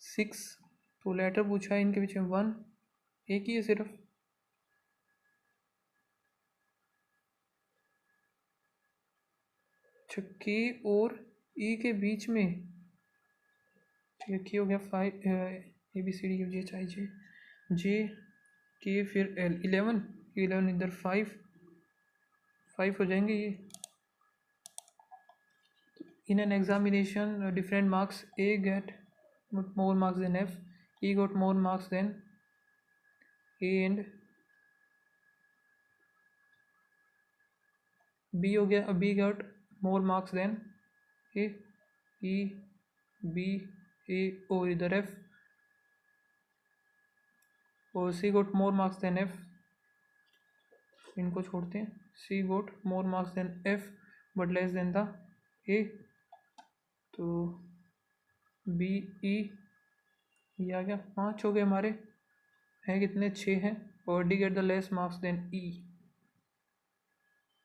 A: 6। तो letter पूछा है इनके बीच में 1, एक ही है सिर्फ। अच्छा, के और ई के बीच में, ठीक है, के हो गया 5, ABCDEFGHIJ, जे के, फिर L 11, 11 इधर 5 हो जाएंगे ये। In an examination, different marks, A get more marks than F, E got more marks than A, and B हो गया, B got more marks than A, E B A, और इधर F, और C got more marks than F, इनको छोड़ते हैं। C got more marks than F but less than the A, तो B E, ये आ गया। 5 हो गए हमारे, हैं कितने, 6 हैं। और D get the less marks than E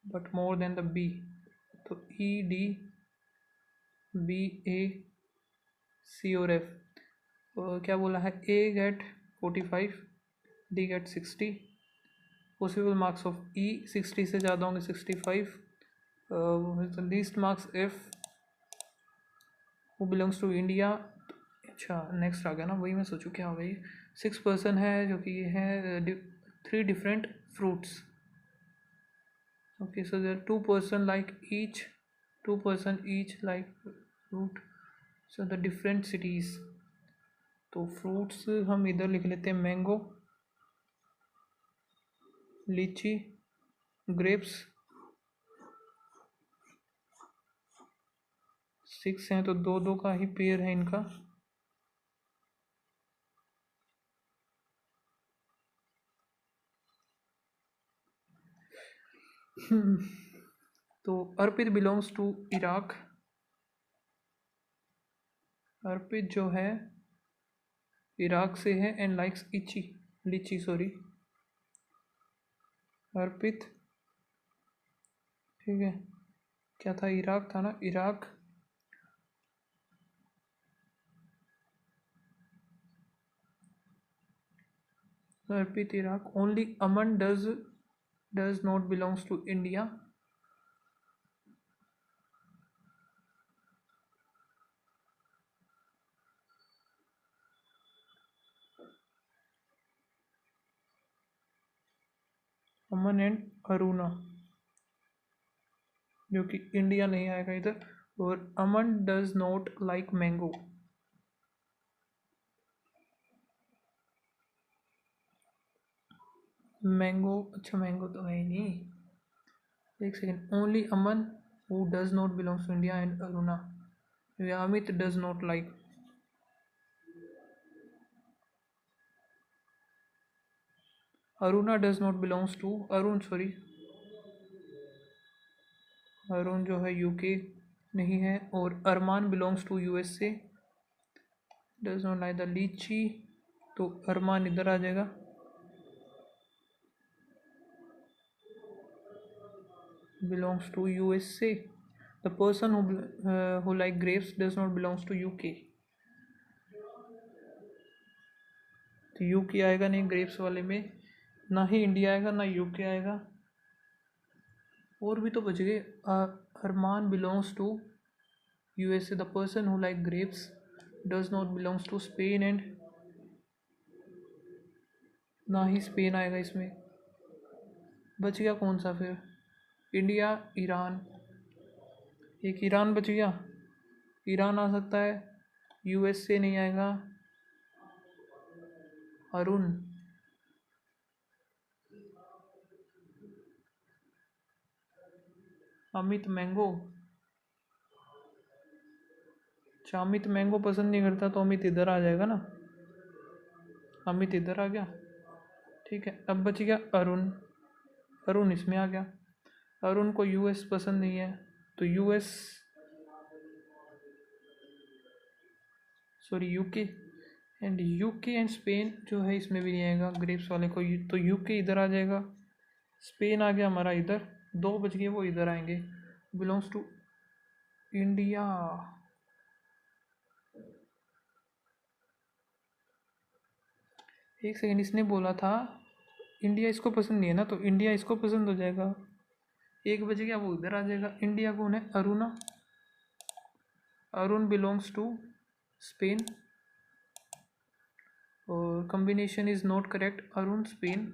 A: but more than the B, तो E D B A C और F। क्या बोला है, A get 45, D get 60। Possible marks of E 60 से ज़्यादा होंगे, 65। लीस्ट मार्क्स F, वो बिलोंग्स टू इंडिया। अच्छा, नेक्स्ट आ गया ना, वही मैं सोचूं क्या हो गई। 6 पर्सन है, जो कि ये है 3 different fruits. Okay, so there 2 person like each, 2 person each like fruit, so the different cities. तो फ्रूट्स हम इधर लिख लेते हैं, मैंगो, लीची, ग्रेप्स। 6 हैं तो 2 2 का ही पेयर है इनका। तो Arpit belongs to Iraq. Arpit जो है इराक से है and likes lychee, sorry, Arpit, ठीक है। क्या था, इराक था ना, Iraq. Arpit Iraq. Only Aman does not belongs to India. Aman and Aruna, जो कि इंडिया नहीं आएगा इधर। और Aman does not like mango. Mango, अच्छा मैंगो तो है ही नहीं। एक second, only Aman who does not belongs to India and Aruna. Amit does not like. Aruna does not belongs to, Arun sorry, Arun जो है यूके नहीं है। और Arman belongs to USA। Does not like the lychee, तो अरमान इधर आ जाएगा। Belongs to USA, the person who like grapes does not belongs to UK, तो यूके आएगा नहीं ग्रेप्स वाले में, ना ही इंडिया आएगा ना यूके आएगा। और भी तो बच गए। Arman belongs to USA, the person who like grapes does not belongs to Spain, and ना ही स्पेन आएगा इसमें। बच गया कौन सा फिर? इंडिया, ईरान, एक ईरान बच गया, ईरान आ सकता है। यूएसए नहीं आएगा। अरुण, अमित मैंगो, अच्छा अमित मैंगो पसंद नहीं करता तो अमित इधर आ जाएगा ना, अमित इधर आ गया। ठीक है, अब बच गया अरुण, अरुण इसमें आ गया। अरुण को यूएस पसंद नहीं है तो US, sorry UK, and UK and Spain जो है इसमें भी नहीं आएगा ग्रेप्स वाले को, तो यूके इधर आ जाएगा। स्पेन आ गया हमारा इधर, दो बच गए वो इधर आएंगे। बिलोंग्स टू इंडिया, एक सेकेंड, इसने बोला था इंडिया इसको पसंद नहीं है ना, तो इंडिया इसको पसंद हो जाएगा। एक बज गया वो इधर आ जाएगा। इंडिया कौन है? Aruna, Arun belongs to Spain, और combination is not correct. Arun Spain,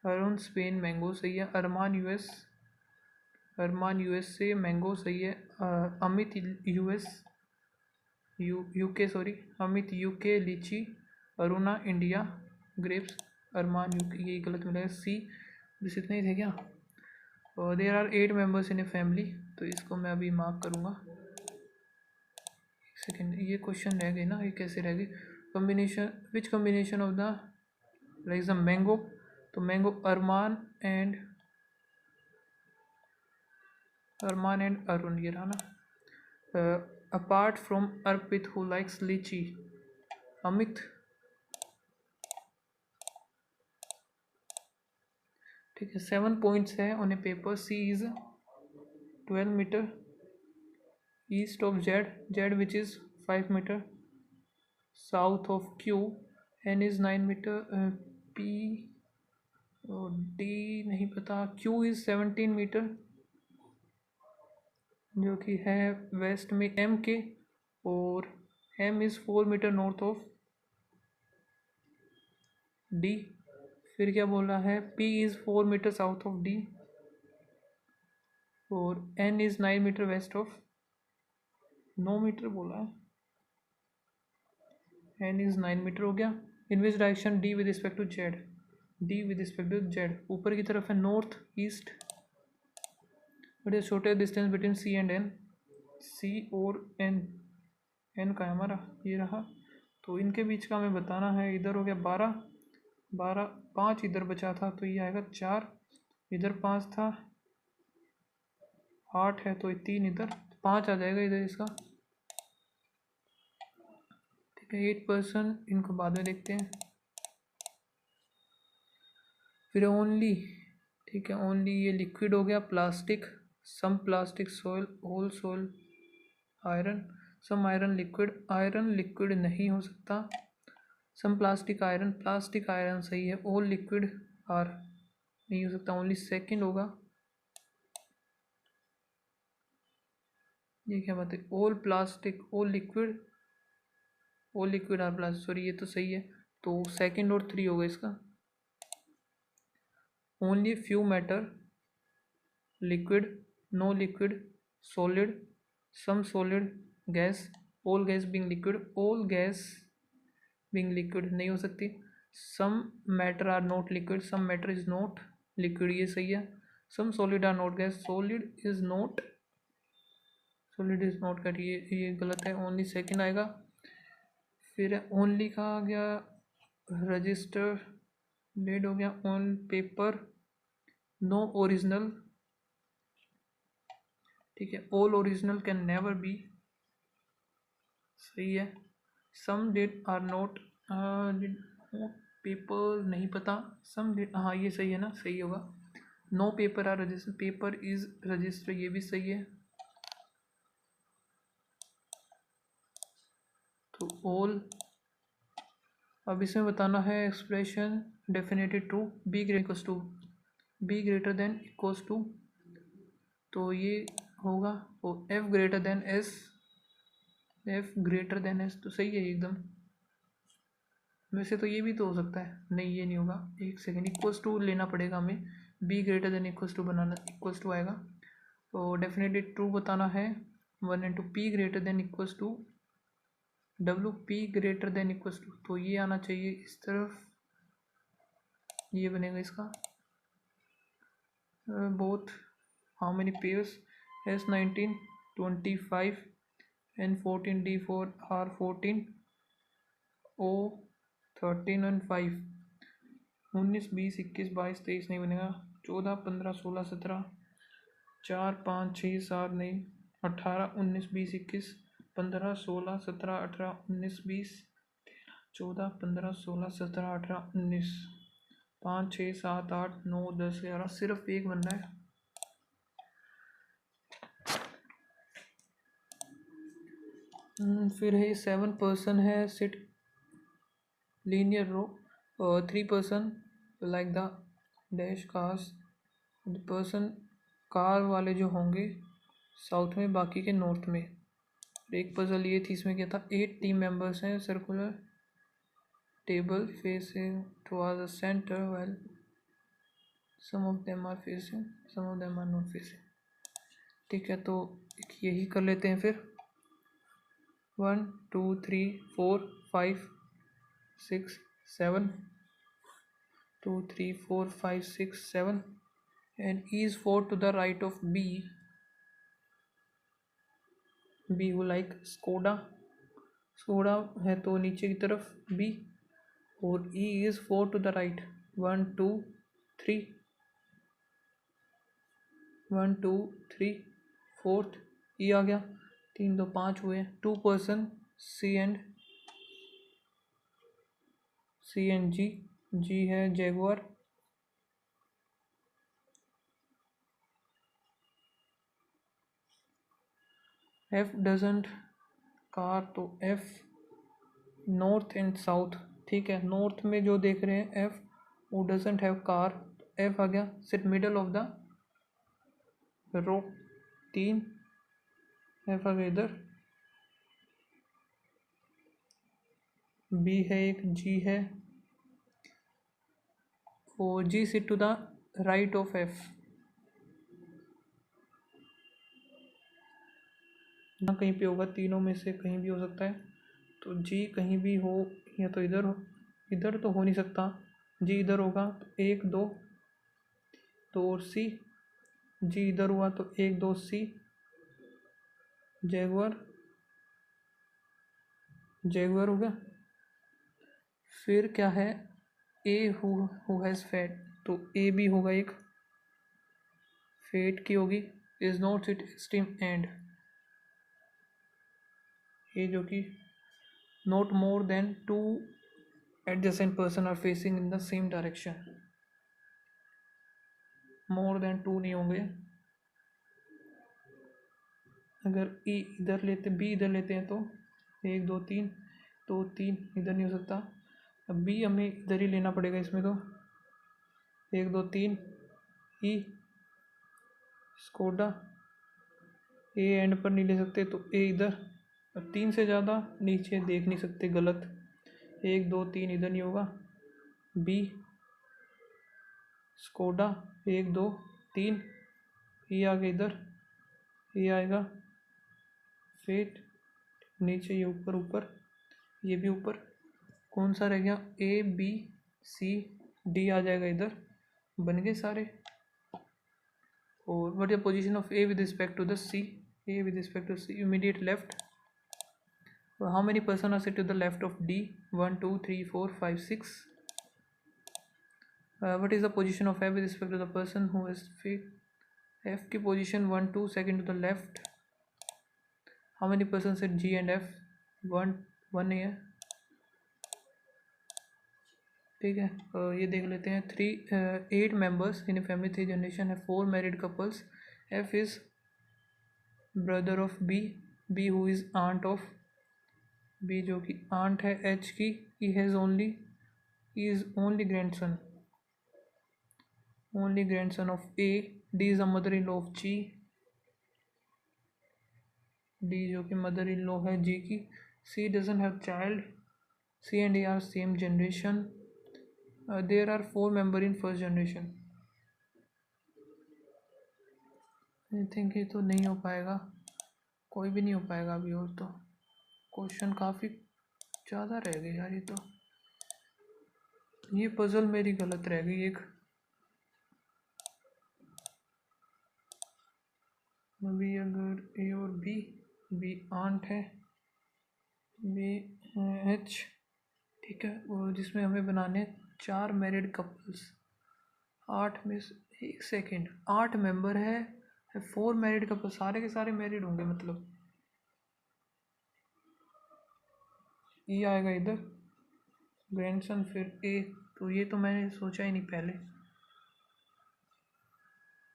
A: Arun Spain mango सही है। अरमान यूएस, अरमान यूएस से मैंगो सही है। Amit US, UK sorry, Amit UK lychee, Aruna India grapes, Arman UK, ये गलत मिला है। सी, बस इतने ही थे क्या? और there are 8 members in a family, तो इसको मैं अभी मार्क करूँगा। एक सेकेंड, ये क्वेश्चन रह गए ना, ये कैसे रह गए? Combination, which combination of the like the mango, तो मैंगो अरमान एंड अरुण, ये रहा ना। Apart from Arpit who likes lychee, Amit, ठीक है। 7 पॉइंट्स है on a paper. C is 12 metre east of Z, Z which is 5 metre south of Q, N is 9 metre, P और D नहीं पता। क्यू इज 17 मीटर जो कि है वेस्ट में एम के, और M is 4 metre north of D. फिर क्या बोला है? P is 4 metre south of D, और N is 9 metre west of, 9 metre बोला है, एन इज़ 9 मीटर हो गया। In which direction? D with respect to Z, D with respect to Z ऊपर की तरफ है, नॉर्थ ईस्ट। बट इज छोटे distance between C and N, C और एन, एन का है हमारा, ये रहा। तो इनके बीच का हमें बताना है। इधर हो गया 12, 12, 5 इधर बचा था तो ये आएगा 4, इधर 5 था, 8 है तो ये 3 इधर, 5 आ जाएगा इधर इसका। ठीक है, 8%, इनको बाद में देखते हैं। फिर ओनली, ठीक है, ओनली ये लिक्विड हो गया। Plastic, some plastic soil, whole soil, iron, some iron liquid, iron liquid नहीं हो सकता। Some plastic iron, plastic iron सही है। ऑल लिक्विड आर नहीं हो सकता, ओनली सेकंड होगा। ये क्या बात है? All plastic, all liquid are plastic, sorry ये तो सही है। तो सेकंड और 3 होगा इसका। Only few matter, liquid, no liquid, solid, some solid, gas, all gas being liquid, all gas being liquid नहीं हो सकती। Some matter are not liquid, some matter is not liquid, ये सही है। Some solid are not gas, solid is not, solid is not gas, ये गलत है, only second आएगा। फिर ओनली का आ गया रजिस्टर, डेड हो गया। ऑन पेपर, नो ओरिजिनल, ठीक है। All original can never be, सही है। Some did are note paper नहीं पता, सम डिड, हाँ ये सही है ना, सही होगा। No paper are register, paper is register, ये भी सही है। तो ऑल, अब इसमें बताना है expression definitely true, B greater to, B greater than equals to, तो ये होगा F greater than S, F greater than S, तो सही है एकदम। वैसे तो ये भी तो हो सकता है, नहीं ये नहीं होगा, एक सेकेंड, इक्वल्स टू लेना पड़ेगा हमें, B greater than equals to बनाना, इक्वल्स टू आएगा तो डेफिनेटली ट्रू बताना है। 1 into P greater than equals to W P greater than equals to, तो ये आना चाहिए इस तरफ, ये बनेगा इसका both how many pairs S 19 25 N 14 D 4 R 14 O 13 and 5, 19 20 21 22 23 नहीं बनेगा, 14 15 16 17 4 5 6 7 नहीं, 18 19 20 21 15 16 17 18 19 20 14 15 16 17 18 19, 5 6 7 8 9 10 11, सिर्फ एक बन रहा है। फिर है 7 पर्सन है sit linear row, 3 person like the dash cars, the person car वाले जो होंगे साउथ में, बाकी के नॉर्थ में। एक पजल ये थी, इसमें क्या था, 8 टीम मेंबर्स हैं, circular table facing towards the centre, well some of them are facing, some of them are not facing. ठीक है, तो यही कर लेते हैं फिर। 1 2 3 4 5 6 7, 2 3 4 5 6 7, and E is 4 to the right of B, B who like Skoda, Skoda है तो नीचे की तरफ B, और E is 4 to the right, 1 2 3, 1 2 3 4th E आ गया, 3 2 5 हुए, 2 person C and G, G है जैगुआर, F डजंट कार, तो F नॉर्थ एंड साउथ, ठीक है, नॉर्थ में जो देख रहे हैं F वो डजंट हैव कार, F आ गया, sit middle of the row, 3 F आ गया इधर, B है एक, G है, और G sit to the right of F, ना कहीं पे होगा, तीनों में से कहीं भी हो सकता है, तो G कहीं भी हो, या तो इधर हो, इधर तो हो नहीं सकता, G इधर होगा तो 1 2 तो, और C, G इधर हुआ तो 1 2 C, जैगुआर, जैगुआर हो गया। फिर क्या है, A हु हैज़ फैट, तो A भी होगा एक, फेट की होगी, is not it extreme and, ये जो कि not more than 2 adjacent person are facing in the same direction, more than 2 नहीं होंगे। अगर E इधर लेते, B इधर लेते हैं तो 1 2 3, तो 3 इधर नहीं हो सकता, अब B हमें इधर ही लेना पड़ेगा इसमें, तो 1 2 3 E स्कोडा, ए एंड पर नहीं ले सकते तो ए इधर, अब 3 से ज़्यादा नीचे देख नहीं सकते, गलत, 1 2 3 इधर नहीं होगा, बी स्कोडा 1 2 3, ये आ गया इधर, ये आएगा फेट, नीचे ये ऊपर ऊपर, ये भी ऊपर, कौन सा रह गया, ए बी सी डी आ जाएगा इधर, बन गए सारे। और what is the position of A with respect to the C, A with respect to C, immediate left, how many person are sit to the left of D, 1 2 3 4 5 6, what is the position of F with respect to the person who is fit, F की position 1 2 second to the left, how many persons at G and F, 1 1 है, ठीक है। ये देख लेते हैं 8 members in a family, 3 generation है, 4 married couples. F is brother of B, B who is aunt of B, जो कि आंट है एच की। He has only, he is only grandson of A. D is a mother in law of G, D जो कि mother in law है G की। C doesn't have child, C and A are same generation. There are 4 member in first generation. I think ये तो नहीं हो पाएगा, कोई भी नहीं हो पाएगा अभी। और तो क्वेश्चन काफ़ी ज़्यादा रह गए यार, ये पजल मेरी गलत रह गई एक। अभी अगर ए और बी, बी आंट है, बी एच, ठीक है, और जिसमें हमें बनाने 4 मैरिड कपल्स। 8 में से 1 सेकेंड, 8 मेंबर है, 4 मैरिड कपल, सारे के सारे मैरिड होंगे मतलब। ये आएगा इधर ग्रैंडसन, फिर ए, तो ये तो मैंने सोचा ही नहीं पहले।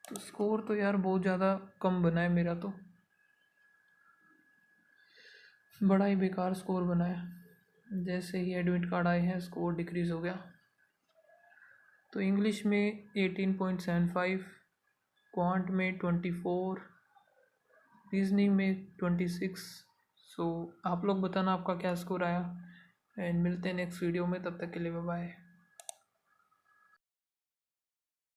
A: तो स्कोर तो यार बहुत ज़्यादा कम बना है मेरा, तो बड़ा ही बेकार स्कोर बना है। जैसे ही एडमिट कार्ड आए हैं स्कोर डिक्रीज़ हो गया। तो इंग्लिश में 18.75, क्वांट में 24, रीजनिंग में 26। सो आप लोग बताना आपका क्या स्कोर आया, एंड मिलते हैं नेक्स्ट वीडियो में। तब तक के लिए बाय बाय।